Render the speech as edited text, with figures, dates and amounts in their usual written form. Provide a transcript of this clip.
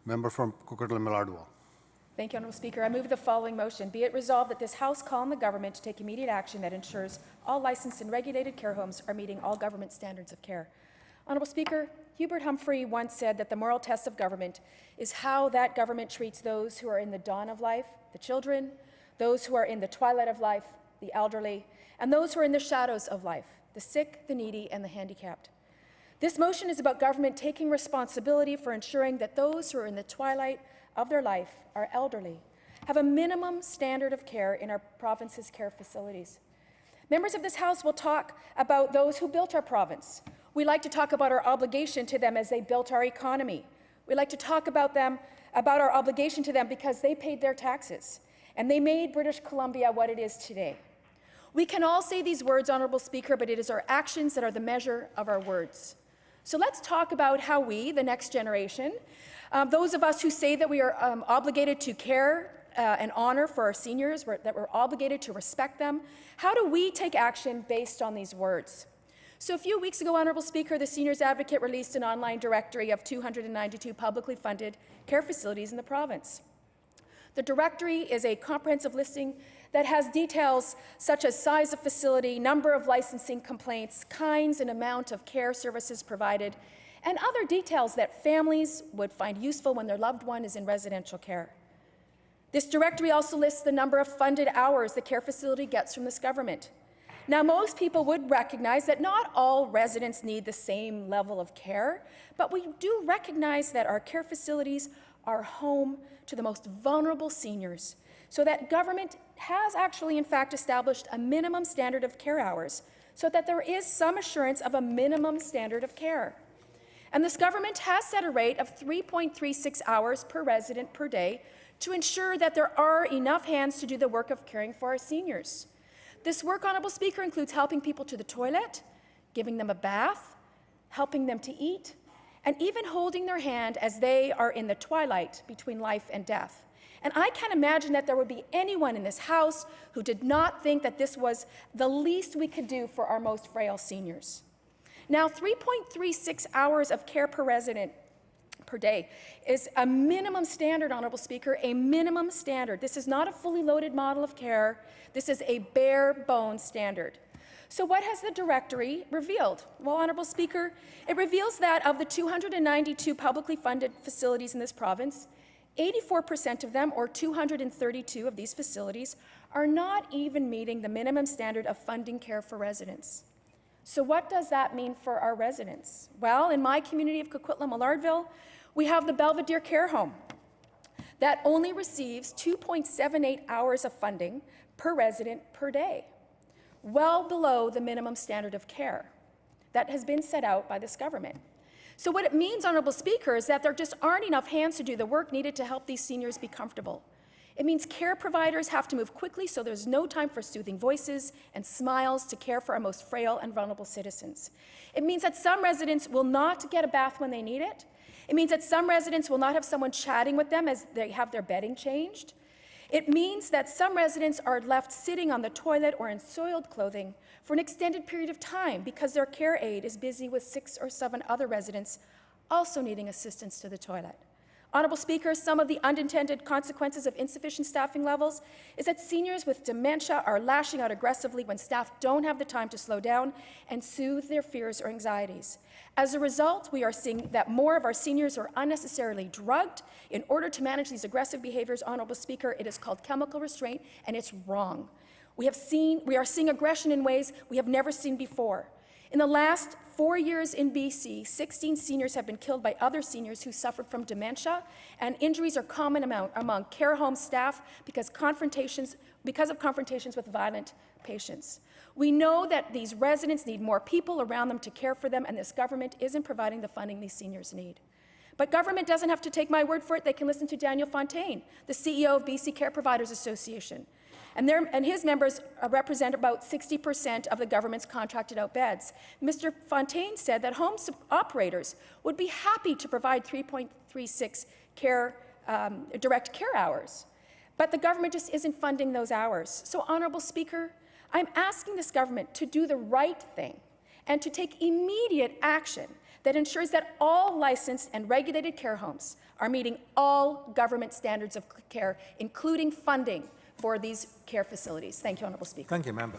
Member from Coquitlam-Malardwell. Thank you, Honourable Speaker. I move the following motion. Be it resolved that this House call on the government to take immediate action that ensures all licensed and regulated care homes are meeting all government standards of care. Honourable Speaker, Hubert Humphrey once said that the moral test of government is how that government treats those who are in the dawn of life, the children, those who are in the twilight of life, the elderly, and those who are in the shadows of life, the sick, the needy, and the handicapped. This motion is about government taking responsibility for ensuring that those who are in the twilight of their life, are elderly, have a minimum standard of care in our province's care facilities. Members of this House will talk about those who built our province. We like to talk about our obligation to them as they built our economy. We like to talk about our obligation to them because they paid their taxes and they made British Columbia what it is today. We can all say these words, Honourable Speaker, but it is our actions that are the measure of our words. So let's talk about how we, the next generation, those of us who say that we are obligated to care and honour for our seniors, that we're obligated to respect them, how do we take action based on these words? So a few weeks ago, Honourable Speaker, the Seniors Advocate released an online directory of 292 publicly funded care facilities in the province. The directory is a comprehensive listing that has details such as size of facility, number of licensing complaints, kinds and amount of care services provided, and other details that families would find useful when their loved one is in residential care. This directory also lists the number of funded hours the care facility gets from this government. Now, most people would recognize that not all residents need the same level of care, but we do recognize that our care facilities are home to the most vulnerable seniors, so that government has actually, in fact, established a minimum standard of care hours so that there is some assurance of a minimum standard of care. And this government has set a rate of 3.36 hours per resident per day to ensure that there are enough hands to do the work of caring for our seniors. This work, Honourable Speaker, includes helping people to the toilet, giving them a bath, helping them to eat, and even holding their hand as they are in the twilight between life and death. And I can't imagine that there would be anyone in this House who did not think that this was the least we could do for our most frail seniors. Now, 3.36 hours of care per resident per day is a minimum standard, Honourable Speaker, a minimum standard. This is not a fully loaded model of care. This is a bare bones standard. So what has the directory revealed? Well, Honourable Speaker, it reveals that of the 292 publicly funded facilities in this province, 84% of them, or 232 of these facilities, are not even meeting the minimum standard of funding care for residents. So what does that mean for our residents? Well, in my community of Coquitlam-Mallardville, we have the Belvedere Care Home that only receives 2.78 hours of funding per resident per day, well below the minimum standard of care that has been set out by this government. So what it means, Honourable Speaker, is that there just aren't enough hands to do the work needed to help these seniors be comfortable. It means care providers have to move quickly so there's no time for soothing voices and smiles to care for our most frail and vulnerable citizens. It means that some residents will not get a bath when they need it. It means that some residents will not have someone chatting with them as they have their bedding changed. It means that some residents are left sitting on the toilet or in soiled clothing for an extended period of time because their care aide is busy with 6 or 7 other residents also needing assistance to the toilet. Honourable Speaker, some of the unintended consequences of insufficient staffing levels is that seniors with dementia are lashing out aggressively when staff don't have the time to slow down and soothe their fears or anxieties. As a result, we are seeing that more of our seniors are unnecessarily drugged in order to manage these aggressive behaviours. Honourable Speaker, it is called chemical restraint, and it's wrong. We are seeing aggression in ways we have never seen before. In the last 4 years in BC, 16 seniors have been killed by other seniors who suffered from dementia, and injuries are common among care home staff because of confrontations with violent patients. We know that these residents need more people around them to care for them, and this government isn't providing the funding these seniors need. But government doesn't have to take my word for it. They can listen to Daniel Fontaine, the CEO of BC Care Providers Association. And his members represent about 60% of the government's contracted out beds. Mr. Fontaine said that home operators would be happy to provide 3.36 direct care hours, but the government just isn't funding those hours. So, Honourable Speaker, I'm asking this government to do the right thing and to take immediate action that ensures that all licensed and regulated care homes are meeting all government standards of care, including funding for these care facilities. Thank you, Honourable Speaker. Thank you, Member.